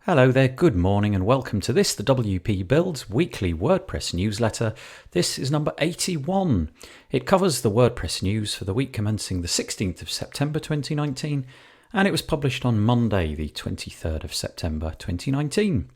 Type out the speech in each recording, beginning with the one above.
Hello there, good morning and welcome to this, the WP Builds weekly WordPress newsletter. This is number 81. It covers the WordPress news for the week commencing the 16th of September 2019 and it was published on Monday the 23rd of September 2019.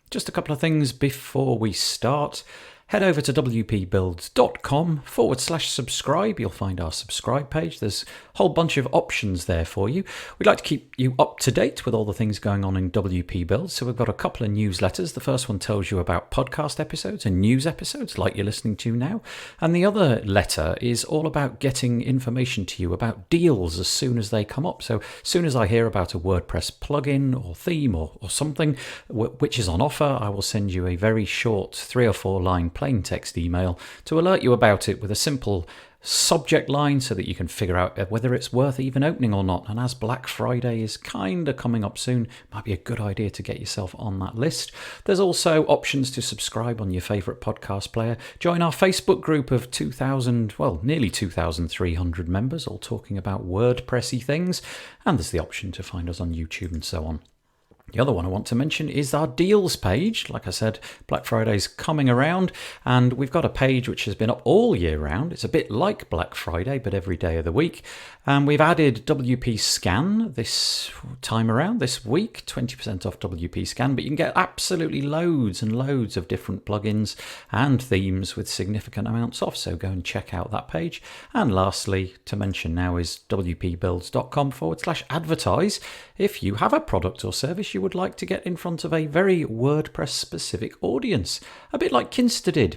Just a couple of things before we start. Head over to wpbuilds.com/subscribe. You'll find our subscribe page. There's a whole bunch of options there for you. We'd like to keep you up to date with all the things going on in WP Builds. So we've got a couple of newsletters. The first one tells you about podcast episodes and news episodes like you're listening to now. And the other letter is all about getting information to you about deals as soon as they come up. So as soon as I hear about a WordPress plugin or theme or something which is on offer, I will send you a very short 3 or 4 line plain text email to alert you about it with a simple subject line so that you can figure out whether it's worth even opening or not. And as Black Friday is kind of coming up soon, might be a good idea to get yourself on that list. There's also options to subscribe on your favourite podcast player. Join our Facebook group of nearly 2,300 members, all talking about WordPressy things. And there's the option to find us on YouTube and so on. The other one I want to mention is our deals page. Like I said, Black Friday's coming around and we've got a page which has been up all year round. It's a bit like Black Friday, but every day of the week. And we've added WP Scan this time around, this week, 20% off WP Scan, but you can get absolutely loads and loads of different plugins and themes with significant amounts off. So go and check out that page. And lastly, to mention now is wpbuilds.com/advertise. If you have a product or service you would like to get in front of a very WordPress specific audience, a bit like Kinsta did.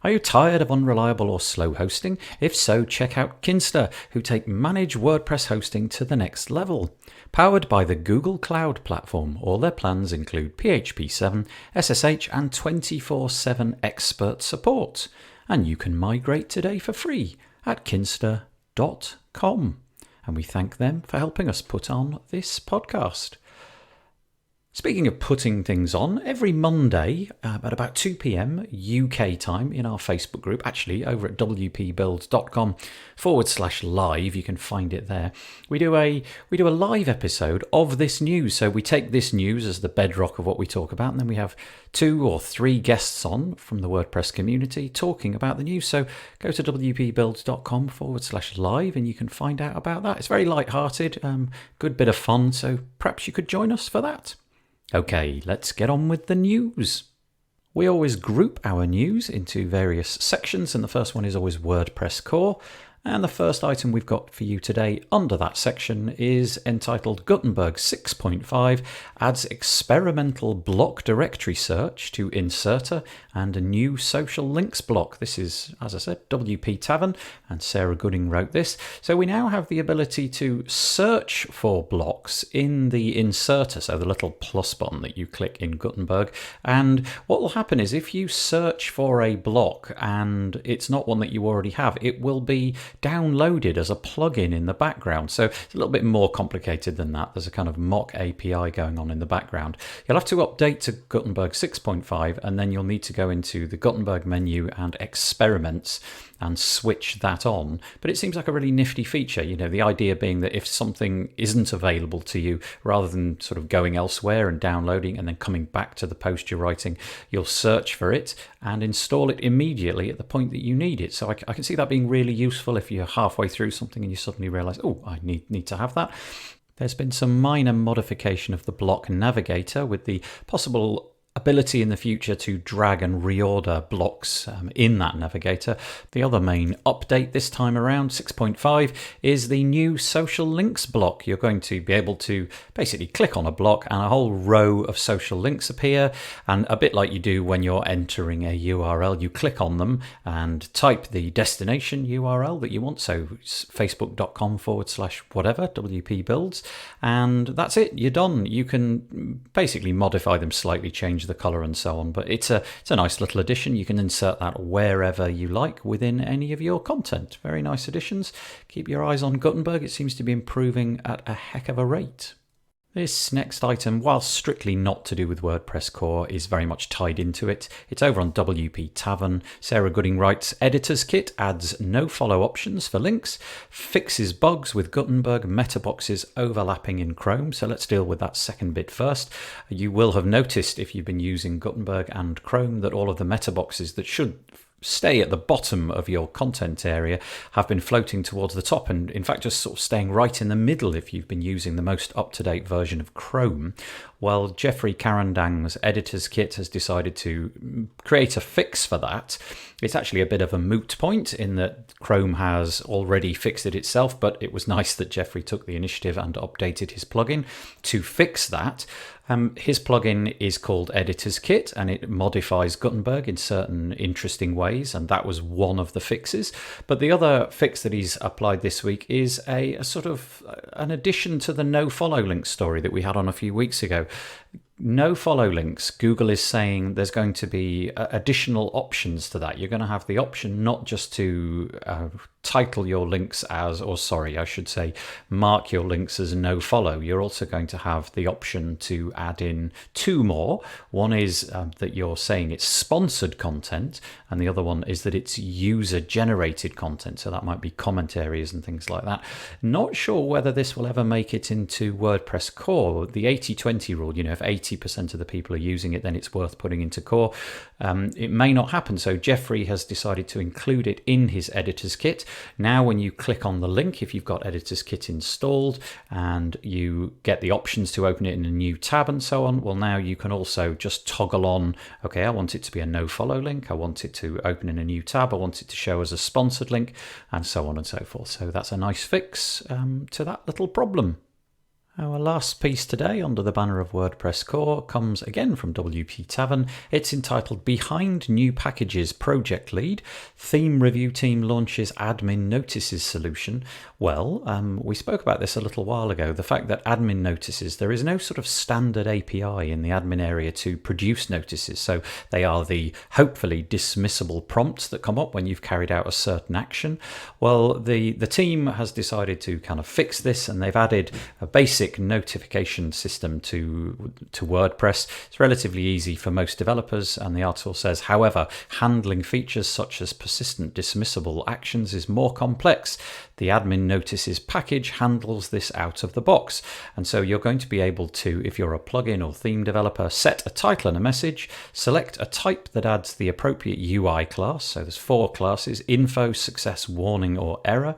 Are you tired of unreliable or slow hosting? If so, check out Kinsta, who take managed WordPress hosting to the next level. Powered by the Google Cloud Platform, all their plans include PHP 7, SSH and 24/7 expert support. And you can migrate today for free at kinsta.com. And we thank them for helping us put on this podcast. Speaking of putting things on, every Monday at about 2 p.m. UK time in our Facebook group, actually over at wpbuilds.com/live, you can find it there. We do a live episode of this news. So we take this news as the bedrock of what we talk about, and then we have 2 or 3 guests on from the WordPress community talking about the news. So go to wpbuilds.com/live and you can find out about that. It's very light-hearted, good bit of fun. So perhaps you could join us for that. Okay, let's get on with the news. We always group our news into various sections, and the first one is always WordPress Core. And the first item we've got for you today under that section is entitled Gutenberg 6.5 adds experimental block directory search to Inserter and a new social links block. This is, as I said, WP Tavern, and Sarah Gooding wrote this. So we now have the ability to search for blocks in the Inserter, so the little plus button that you click in Gutenberg. And what will happen is if you search for a block and it's not one that you already have, it will be downloaded as a plugin in the background. So it's a little bit more complicated than that. There's a kind of mock API going on in the background. You'll have to update to Gutenberg 6.5 and then you'll need to go into the Gutenberg menu and experiments and switch that on. But it seems like a really nifty feature. You know, the idea being that if something isn't available to you, rather than sort of going elsewhere and downloading and then coming back to the post you're writing, you'll search for it and install it immediately at the point that you need it. So I can see that being really useful if you're halfway through something and you suddenly realize, oh, I need to have that. There's been some minor modification of the block navigator with the possible ability in the future to drag and reorder blocks in that navigator. The other main update this time around, 6.5, is the new social links block. You're going to be able to basically click on a block and a whole row of social links appear, and a bit like you do when you're entering a URL, you click on them and type the destination URL that you want, so facebook.com/whatever, WP Builds, and that's it, you're done. You can basically modify them slightly, change the color and so on, but it's a nice little addition. You can insert that wherever you like within any of your content. Very nice additions. Keep your eyes on Gutenberg. It seems to be improving at a heck of a rate. This next item, while strictly not to do with WordPress Core, is very much tied into it. It's over on WP Tavern. Sarah Gooding writes, EditorsKit adds nofollow options for links, fixes bugs with Gutenberg, Metaboxes overlapping in Chrome. So let's deal with that second bit first. You will have noticed if you've been using Gutenberg and Chrome that all of the Metaboxes that should stay at the bottom of your content area have been floating towards the top, and in fact just sort of staying right in the middle if you've been using the most up-to-date version of Chrome. Well, Jeffrey Carandang's EditorsKit has decided to create a fix for that. It's actually a bit of a moot point in that Chrome has already fixed it itself, but it was nice that Jeffrey took the initiative and updated his plugin to fix that. His plugin is called EditorsKit, and it modifies Gutenberg in certain interesting ways, and that was one of the fixes. But the other fix that he's applied this week is a sort of an addition to the nofollow link story that we had on a few weeks ago. Nofollow links, Google is saying there's going to be additional options to that. You're going to have the option not just to title your links as, or sorry, I should say, mark your links as nofollow. You're also going to have the option to add in two more. One is that you're saying it's sponsored content, and the other one is that it's user-generated content. So that might be comment areas and things like that. Not sure whether this will ever make it into WordPress Core. The 80-20 rule, you know, if 80% of the people are using it, then it's worth putting into Core. It may not happen. So Jeffrey has decided to include it in his EditorsKit. Now, when you click on the link, if you've got EditorsKit installed and you get the options to open it in a new tab and so on, well, now you can also just toggle on, okay, I want it to be a nofollow link, I want it to open in a new tab, I want it to show as a sponsored link, and so on and so forth. So that's a nice fix to that little problem. Our last piece today under the banner of WordPress Core comes again from WP Tavern. It's entitled Behind New Packages Project Lead, Theme Review Team Launches Admin Notices Solution. Well, we spoke about this a little while ago, the fact that admin notices, there is no sort of standard API in the admin area to produce notices. So they are the hopefully dismissible prompts that come up when you've carried out a certain action. Well, the team has decided to kind of fix this, and they've added a basic notification system to WordPress. It's relatively easy for most developers, and the article says, however, handling features such as persistent dismissible actions is more complex. The admin notices package handles this out of the box. And so you're going to be able to, if you're a plugin or theme developer, set a title and a message, select a type that adds the appropriate UI class. So there's 4 classes: info, success, warning, or error.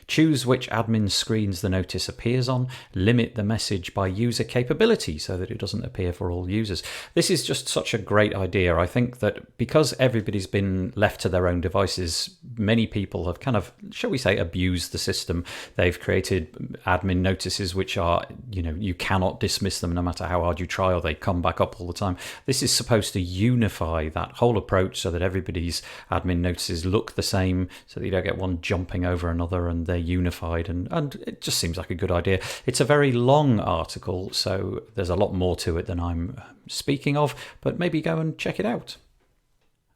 Choose which admin screens the notice appears on, limit the message by user capability so that it doesn't appear for all users. This is just such a great idea. I think that because everybody's been left to their own devices, many people have kind of, shall we say, abused the system. They've created admin notices which are, you know, you cannot dismiss them no matter how hard you try, or they come back up all the time. This is supposed to unify that whole approach so that everybody's admin notices look the same, so that you don't get one jumping over another and they're unified, and it just seems like a good idea. It's a very long article, so there's a lot more to it than I'm speaking of, but maybe go and check it out.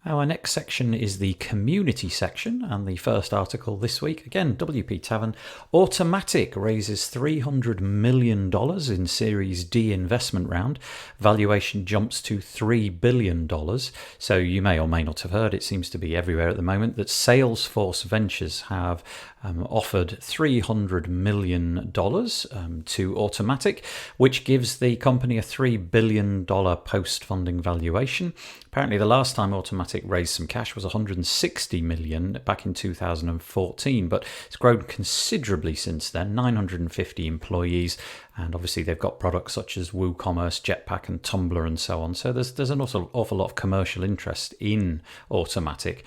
Our next section is the community section, and the first article this week, again, WP Tavern. Automattic raises $300 million in Series D investment round. Valuation jumps to $3 billion. So you may or may not have heard, it seems to be everywhere at the moment, that Salesforce Ventures have offered $300 million to Automattic, which gives the company a $3 billion post-funding valuation. Apparently the last time Automattic raised some cash was $160 million back in 2014, but it's grown considerably since then, 950 employees, and obviously they've got products such as WooCommerce, Jetpack and Tumblr and so on, so there's an awful lot of commercial interest in Automattic.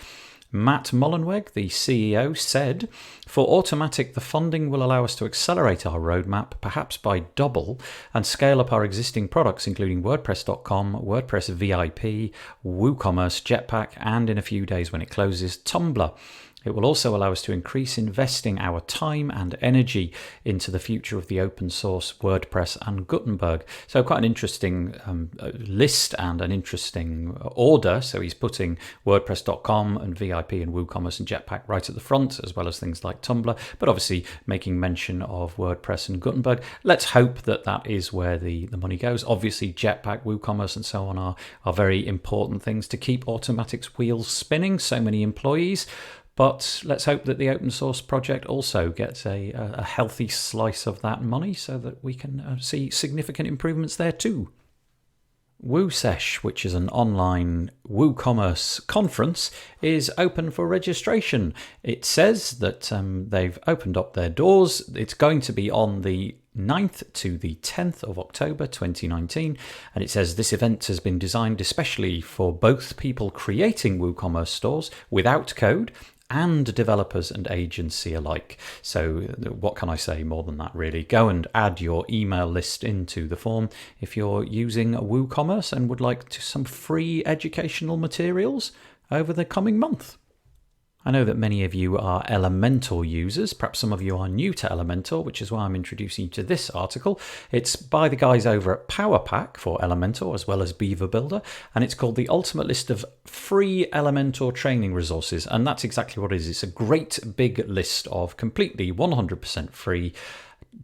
Matt Mullenweg, the CEO, said, "For Automattic, the funding will allow us to accelerate our roadmap, perhaps by double, and scale up our existing products, including WordPress.com, WordPress VIP, WooCommerce, Jetpack, and in a few days when it closes, Tumblr. It will also allow us to increase investing our time and energy into the future of the open source WordPress and Gutenberg. So quite an interesting list and an interesting order. So he's putting WordPress.com and VIP and WooCommerce and Jetpack right at the front, as well as things like Tumblr, but obviously making mention of WordPress and Gutenberg. Let's hope that that is where the money goes. Obviously Jetpack, WooCommerce and so on are very important things to keep Automattic's wheels spinning. So many employees. But let's hope that the open source project also gets a healthy slice of that money so that we can see significant improvements there too. WooSesh, which is an online WooCommerce conference, is open for registration. It says that they've opened up their doors. It's going to be on the 9th to the 10th of October 2019, and it says this event has been designed especially for both people creating WooCommerce stores without code and developers and agency alike. So what can I say more than that, really? Go and add your email list into the form if you're using WooCommerce and would like some free educational materials over the coming month. I know that many of you are Elementor users. Perhaps some of you are new to Elementor, which is why I'm introducing you to this article. It's by the guys over at PowerPack for Elementor, as well as Beaver Builder, and it's called The Ultimate List of Free Elementor Training Resources, and that's exactly what it is. It's a great big list of completely 100% free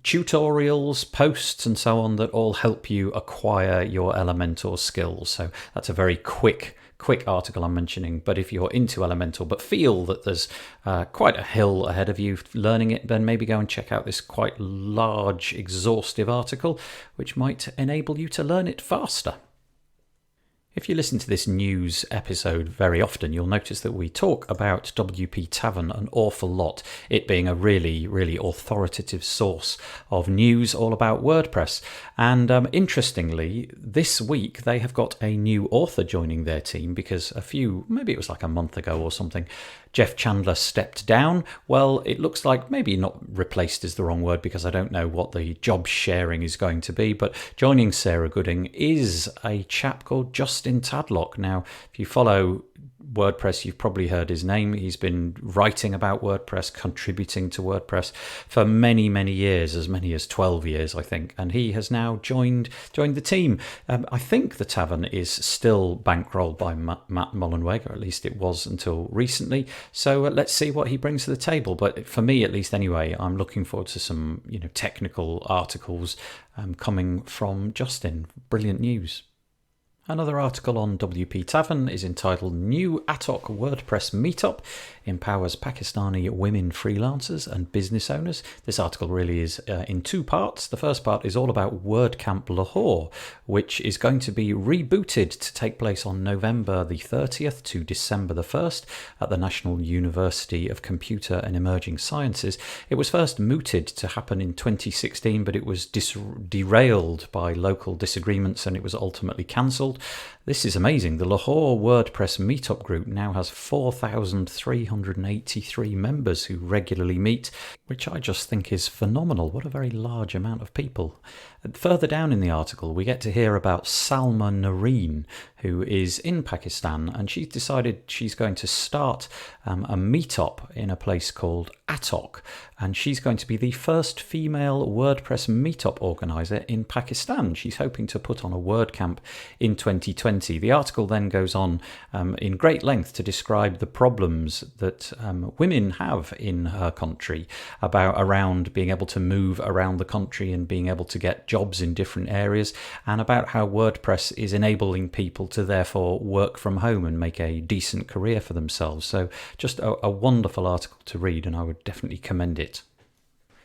tutorials, posts, and so on that all help you acquire your Elementor skills. So that's a very quick article I'm mentioning, but if you're into Elementor but feel that there's quite a hill ahead of you learning it, then maybe go and check out this quite large, exhaustive article, which might enable you to learn it faster. If you listen to this news episode very often, you'll notice that we talk about WP Tavern an awful lot, it being a really, really authoritative source of news all about WordPress. And interestingly, this week they have got a new author joining their team because maybe it was like a month ago or something, Jeff Chandler stepped down. Well, it looks like maybe not replaced is the wrong word because I don't know what the job sharing is going to be, but joining Sarah Gooding is a chap called Justin Tadlock. Now, if you follow WordPress, you've probably heard his name. He's been writing about WordPress, contributing to WordPress for many, many years, as many as 12 years, I think. And he has now joined the team. I think the Tavern is still bankrolled by Matt Mullenweg, or at least it was until recently. So let's see what he brings to the table. But for me, at least anyway, I'm looking forward to some technical articles coming from Justin. Brilliant news. Another article on WP Tavern is entitled New Attock WordPress Meetup Empowers Pakistani Women Freelancers and Business Owners. This article really is in two parts. The first part is all about WordCamp Lahore, which is going to be rebooted to take place on November the 30th to December the 1st at the National University of Computer and Emerging Sciences. It was first mooted to happen in 2016, but it was derailed by local disagreements and it was ultimately cancelled. This is amazing. The Lahore WordPress Meetup group now has 4,383 members who regularly meet, which I just think is phenomenal. What a very large amount of people. And further down in the article, we get to hear about Salma Nareen, who is in Pakistan, and she's decided she's going to start a meetup in a place called Attock, and she's going to be the first female WordPress meetup organizer in Pakistan. She's hoping to put on a WordCamp in 2020. The article then goes on in great length to describe the problems that women have in her country around being able to move around the country and being able to get jobs in different areas, and about how WordPress is enabling people to therefore work from home and make a decent career for themselves. So just a wonderful article to read, and I would definitely commend it.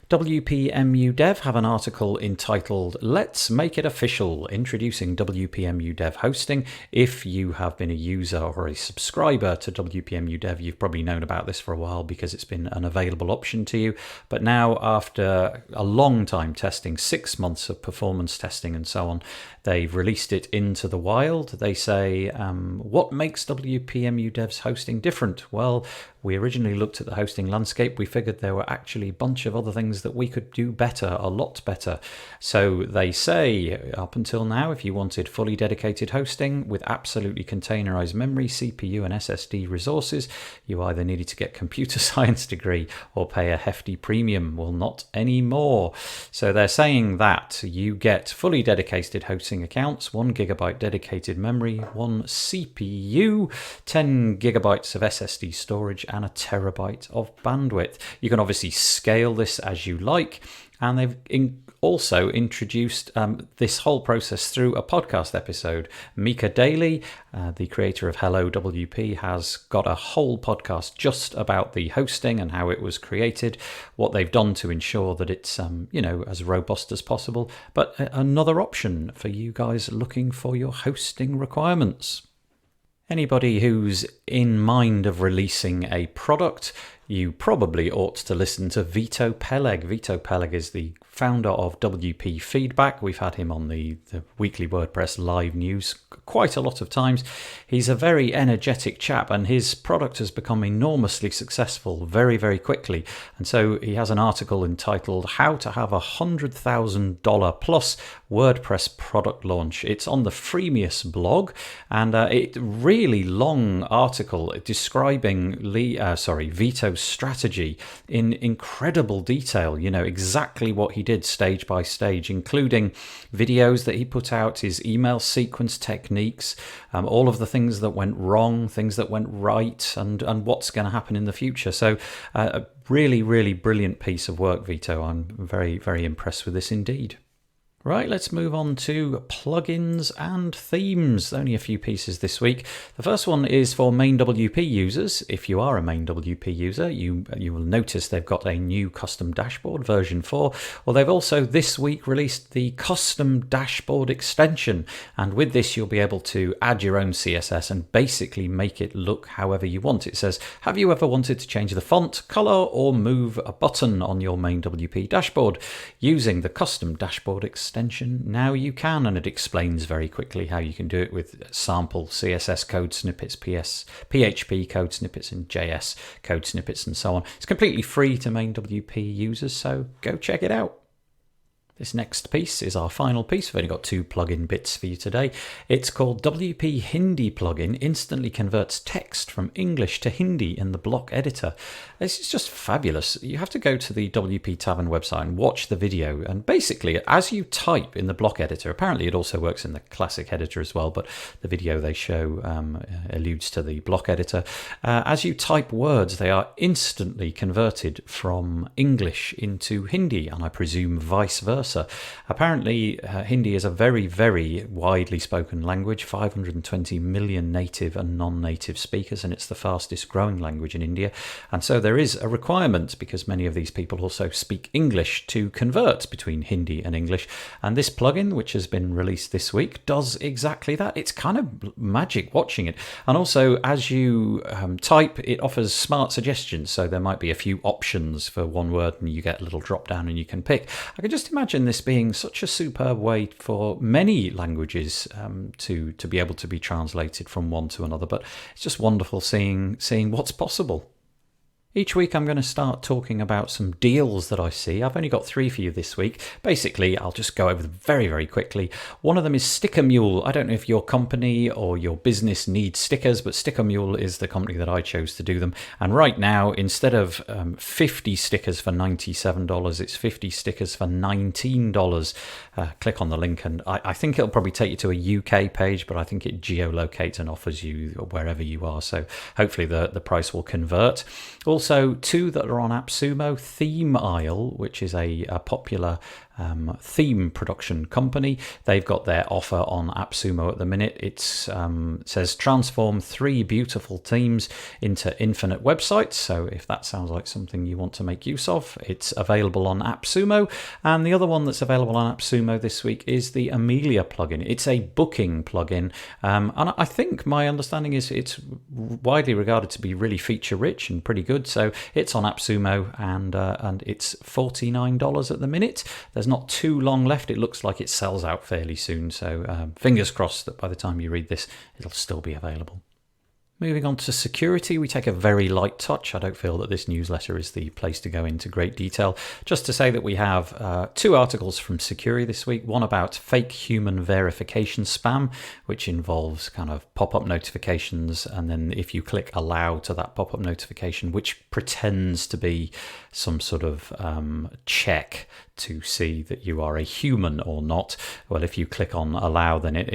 WPMU Dev have an article entitled Let's Make It Official, introducing WPMU Dev hosting. If you have been a user or a subscriber to WPMU Dev, you've probably known about this for a while because it's been an available option to you. But now, after a long time testing, 6 months of performance testing and so on, they've released it into the wild. They say, what makes WPMU Dev's hosting different? Well, we originally looked at the hosting landscape. We figured there were actually a bunch of other things things that we could do better, a lot better. So they say, up until now, if you wanted fully dedicated hosting with absolutely containerized memory, CPU and SSD resources, you either needed to get a computer science degree or pay a hefty premium. Well, not anymore. So they're saying that you get fully dedicated hosting accounts, 1 gigabyte dedicated memory, 1 CPU, 10 gigabytes of SSD storage, and a terabyte of bandwidth. You can obviously scale this as you like, and they've also introduced this whole process through a podcast episode. Mika Daly, the creator of Hello WP, has got a whole podcast just about the hosting and how it was created, what they've done to ensure that it's as robust as possible, but another option for you guys looking for your hosting requirements. Anybody who's in mind of releasing a product, you probably ought to listen to Vito Peleg. Vito Peleg is the founder of WP Feedback. We've had him on the weekly WordPress live news quite a lot of times. He's a very energetic chap, and his product has become enormously successful very, very quickly. And so he has an article entitled How to Have $100,000 Plus WordPress Product Launch. It's on the Freemius blog, and it's a really long article describing Vito's strategy in incredible detail, exactly what he did stage by stage, including videos that he put out, his email sequence techniques, all of the things that went wrong, things that went right, and what's going to happen in the future. So a really, really brilliant piece of work, Vito. I'm very, very impressed with this indeed. Right, let's move on to plugins and themes. Only a few pieces this week. The first one is for main WP users. If you are a main WP user, you will notice they've got a new custom dashboard, version 4. Well, they've also this week released the custom dashboard extension. And with this, you'll be able to add your own CSS and basically make it look however you want. It says, have you ever wanted to change the font, color, or move a button on your main WP dashboard using the custom dashboard extension? Now you can, and it explains very quickly how you can do it with sample CSS code snippets, PHP code snippets, and JS code snippets, and so on. It's completely free to main WP users, so go check it out. This next piece is our final piece. We've only got 2 plugin bits for you today. It's called WP Hindi plugin. Instantly converts text from English to Hindi in the block editor. This is just fabulous. You have to go to the WP Tavern website and watch the video. And basically, as you type in the block editor, apparently it also works in the classic editor as well, but the video they show alludes to the block editor. As you type words, they are instantly converted from English into Hindi, and I presume vice versa. Apparently, Hindi is a very, very widely spoken language, 520 million native and non-native speakers, and it's the fastest growing language in India. And so there is a requirement, because many of these people also speak English, to convert between Hindi and English. And this plugin, which has been released this week, does exactly that. It's kind of magic watching it. And also, as you type, it offers smart suggestions. So there might be a few options for one word, and you get a little drop down and you can pick. I can just imagine this being such a superb way for many languages to be able to be translated from one to another. But it's just wonderful seeing what's possible. Each week I'm going to start talking about some deals that I see. I've only got 3 for you this week. Basically, I'll just go over them very, very quickly. One of them is Sticker Mule. I don't know if your company or your business needs stickers, but Sticker Mule is the company that I chose to do them. And right now, instead of 50 stickers for $97, it's 50 stickers for $19. Click on the link, and I think it'll probably take you to a UK page, but I think it geolocates and offers you wherever you are. So hopefully the price will convert. Also, 2 that are on AppSumo, Theme Isle, which is a popular theme production company. They've got their offer on AppSumo at the minute. It says transform 3 beautiful themes into infinite websites. So if that sounds like something you want to make use of, it's available on AppSumo. And the other one that's available on AppSumo this week is the Amelia plugin. It's a booking plugin. And I think my understanding is it's widely regarded to be really feature rich and pretty good. So it's on AppSumo, and it's $49 at the minute. There's not too long left. It looks like it sells out fairly soon. So fingers crossed that by the time you read this, it'll still be available. Moving on to security, we take a very light touch. I don't feel that this newsletter is the place to go into great detail. Just to say that we have 2 articles from Securi this week. One about fake human verification spam, which involves kind of pop-up notifications. And then if you click allow to that pop-up notification, which pretends to be some sort of check to see that you are a human or not. Well, if you click on allow, then it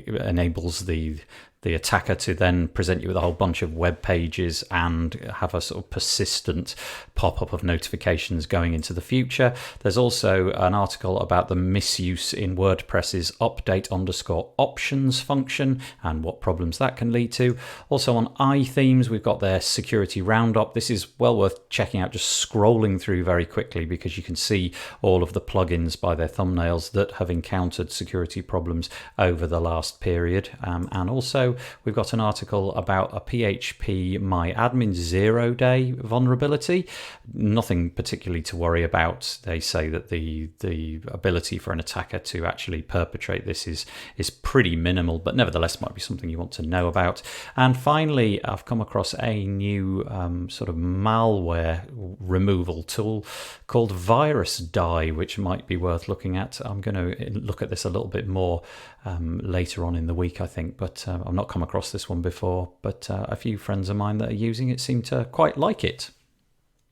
enables the attacker to then present you with a whole bunch of web pages and have a sort of persistent pop-up of notifications going into the future. There's also an article about the misuse in WordPress's update_options function and what problems that can lead to. Also on iThemes, we've got their security roundup. This is well worth checking out, just scrolling through very quickly, because you can see all of the plugins by their thumbnails that have encountered security problems over the last period. And also we've got an article about a PHP MyAdmin 0-day vulnerability. Nothing particularly to worry about. They say that the ability for an attacker to actually perpetrate this is pretty minimal, but nevertheless might be something you want to know about. And finally, I've come across a new sort of malware removal tool called Virus Die, which might be worth looking at. I'm going to look at this a little bit more later on in the week, I think, but I've not come across this one before, but a few friends of mine that are using it seem to quite like it.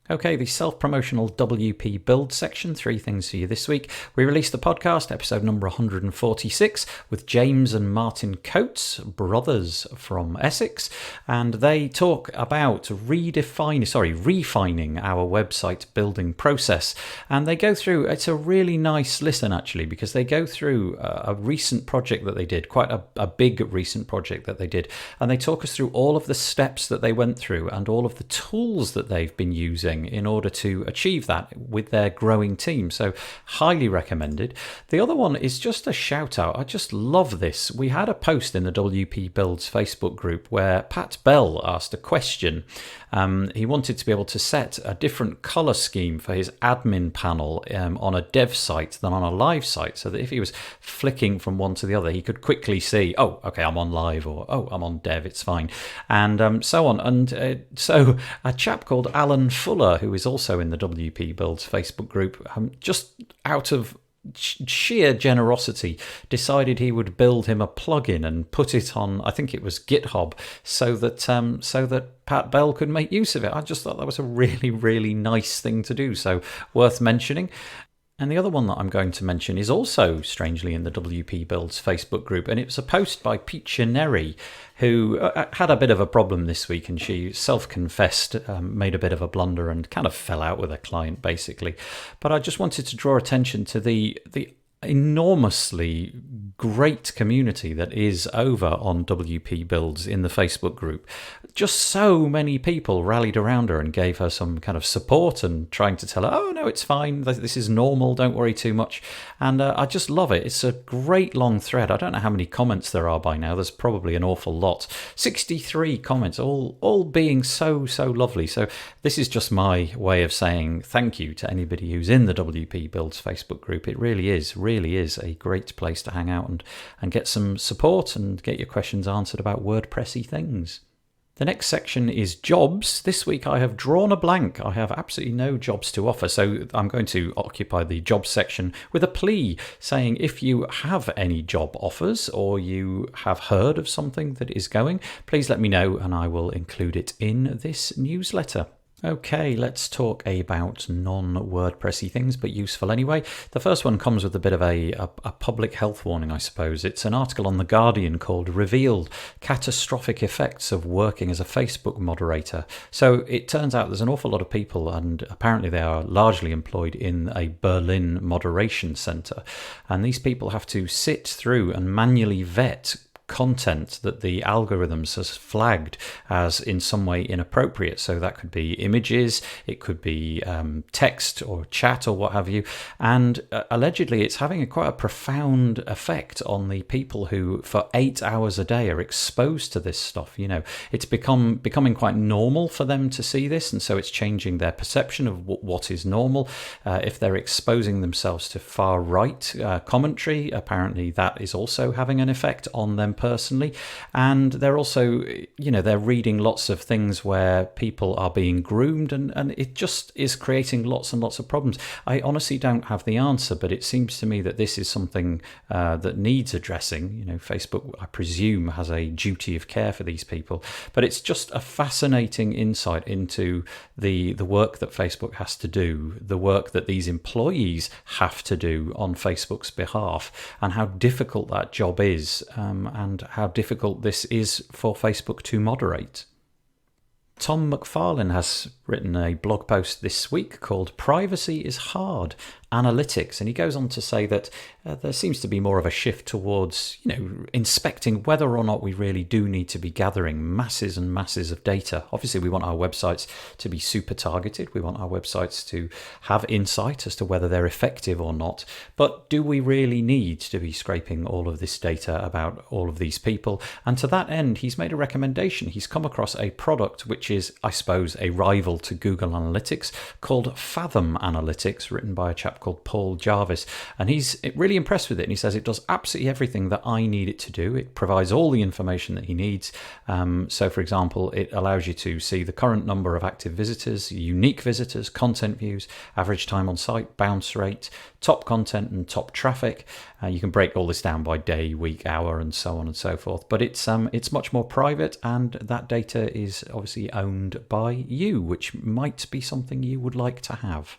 Okay, the self-promotional WP build section, 3 things for you this week. We released the podcast, episode number 146, with James and Martin Coates, brothers from Essex, and they talk about refining our website building process. And they go through, it's a really nice listen actually, because they go through a recent project that they did, quite a big recent project that they did, and they talk us through all of the steps that they went through and all of the tools that they've been using in order to achieve that with their growing team. So highly recommended. The other one is just a shout out. I just love this. We had a post in the WP Builds Facebook group where Pat Bell asked a question. He wanted to be able to set a different color scheme for his admin panel on a dev site than on a live site, so that if he was flicking from one to the other, he could quickly see, oh, okay, I'm on live, or oh, I'm on dev, it's fine, and so on. And so a chap called Alan Fuller, who is also in the WP Builds Facebook group, just out of sheer generosity decided he would build him a plugin and put it on, I think it was GitHub, so that Pat Bell could make use of it. I just thought that was a really, really nice thing to do, so worth mentioning. And the other one that I'm going to mention is also strangely in the WP Builds Facebook group, and it was a post by Peach Neri, who had a bit of a problem this week, and she self-confessed, made a bit of a blunder and kind of fell out with a client basically. But I just wanted to draw attention to the enormously great community that is over on WP Builds in the Facebook group. Just so many people rallied around her and gave her some kind of support and trying to tell her, oh no, it's fine, this is normal, don't worry too much. And I just love it. It's a great long thread. I don't know how many comments there are by now. There's probably an awful lot. 63 comments, all being so lovely. So this is just my way of saying thank you to anybody who's in the WP Builds Facebook group. It really is a great place to hang out and get some support and get your questions answered about WordPressy things. The next section is jobs. This week I have drawn a blank. I have absolutely no jobs to offer, so I'm going to occupy the jobs section with a plea saying if you have any job offers or you have heard of something that is going, please let me know and I will include it in this newsletter. Okay, let's talk about non-WordPressy things, but useful anyway. The first one comes with a bit of a public health warning, I suppose. It's an article on The Guardian called Revealed: Catastrophic Effects of Working as a Facebook Moderator. So it turns out there's an awful lot of people, and apparently they are largely employed in a Berlin moderation center. And these people have to sit through and manually vet content that the algorithms has flagged as in some way inappropriate. So that could be images, it could be text or chat or what have you. And allegedly it's having quite a profound effect on the people who for 8 hours a day are exposed to this stuff. You know, it's becoming quite normal for them to see this, and so it's changing their perception of what is normal. If they're exposing themselves to far right commentary, apparently that is also having an effect on them personally. And they're also, they're reading lots of things where people are being groomed, and it just is creating lots and lots of problems. I honestly don't have the answer, but it seems to me that this is something that needs addressing. Facebook, I presume, has a duty of care for these people, but it's just a fascinating insight into the work that Facebook has to do, the work that these employees have to do on Facebook's behalf, and how difficult that job is, and how difficult this is for Facebook to moderate. Tom McFarlane has written a blog post this week called "Privacy is Hard: Analytics," and he goes on to say that there seems to be more of a shift towards, inspecting whether or not we really do need to be gathering masses and masses of data. Obviously, we want our websites to be super targeted. We want our websites to have insight as to whether they're effective or not. But do we really need to be scraping all of this data about all of these people? And to that end, he's made a recommendation. He's come across a product which is, I suppose, a rival to Google Analytics, called Fathom Analytics, written by a chap called Paul Jarvis, and he's really impressed with it, and he says it does absolutely everything that I need it to do. It provides all the information that he needs. So for example, it allows you to see the current number of active visitors, unique visitors, content views, average time on site, bounce rate, top content and top traffic. You can break all this down by day, week, hour, and so on and so forth, but it's much more private, and that data is obviously owned by you, which might be something you would like to have.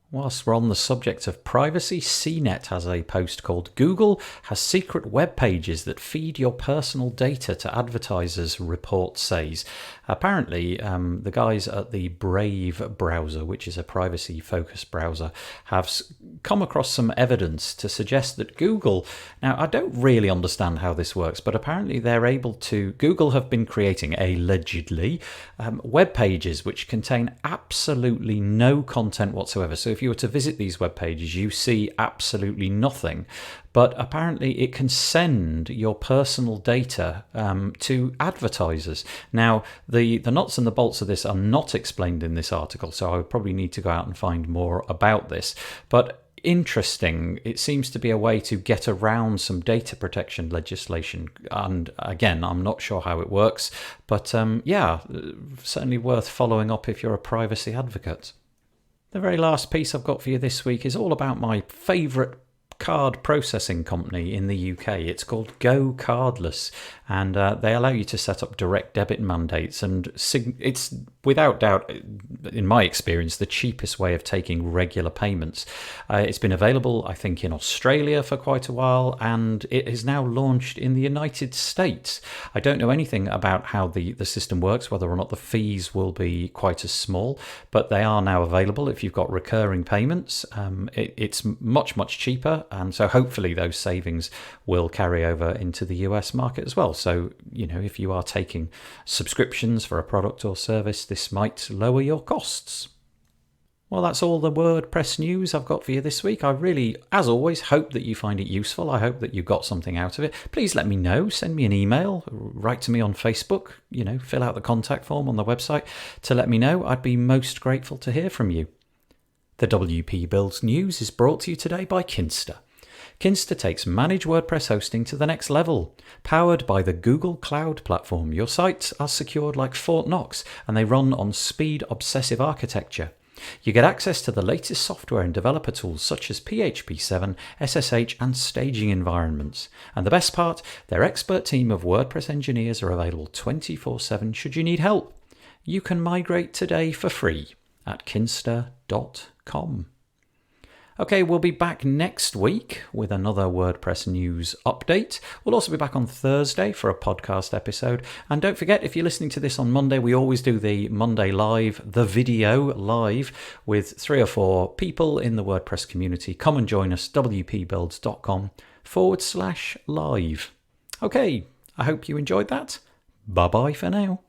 Whilst we're on the subject of privacy, CNET has a post called "Google has secret web pages that feed your personal data to advertisers," report says. Apparently, the guys at the Brave browser, which is a privacy-focused browser, have come across some evidence to suggest that Google... Now, I don't really understand how this works, but apparently they're able to... Google have been creating, allegedly, web pages which contain absolutely no content whatsoever. So if you were to visit these web pages, you see absolutely nothing. But apparently it can send your personal data to advertisers. Now, the nuts and the bolts of this are not explained in this article, so I would probably need to go out and find more about this. But interesting, it seems to be a way to get around some data protection legislation. And again, I'm not sure how it works, but yeah, certainly worth following up if you're a privacy advocate. The very last piece I've got for you this week is all about my favourite card processing company in the UK. It's called Go Cardless, and they allow you to set up direct debit mandates, and it's without doubt, in my experience, the cheapest way of taking regular payments. It's been available, I think, in Australia for quite a while, and it is now launched in the United States. I don't know anything about how the system works, whether or not the fees will be quite as small, but they are now available if you've got recurring payments. It's much, much cheaper, and so hopefully those savings will carry over into the US market as well. So, if you are taking subscriptions for a product or service, this might lower your costs. Well, that's all the WordPress news I've got for you this week. I really, as always, hope that you find it useful. I hope that you got something out of it. Please let me know. Send me an email. Write to me on Facebook. Fill out the contact form on the website to let me know. I'd be most grateful to hear from you. The WP Builds news is brought to you today by Kinsta. Kinsta takes managed WordPress hosting to the next level. Powered by the Google Cloud Platform, your sites are secured like Fort Knox, and they run on speed-obsessive architecture. You get access to the latest software and developer tools such as PHP 7, SSH, and staging environments. And the best part, their expert team of WordPress engineers are available 24/7 should you need help. You can migrate today for free at kinsta.com. Okay, we'll be back next week with another WordPress news update. We'll also be back on Thursday for a podcast episode. And don't forget, if you're listening to this on Monday, we always do the Monday Live, the video live, with 3 or 4 people in the WordPress community. Come and join us, wpbuilds.com/live. Okay, I hope you enjoyed that. Bye-bye for now.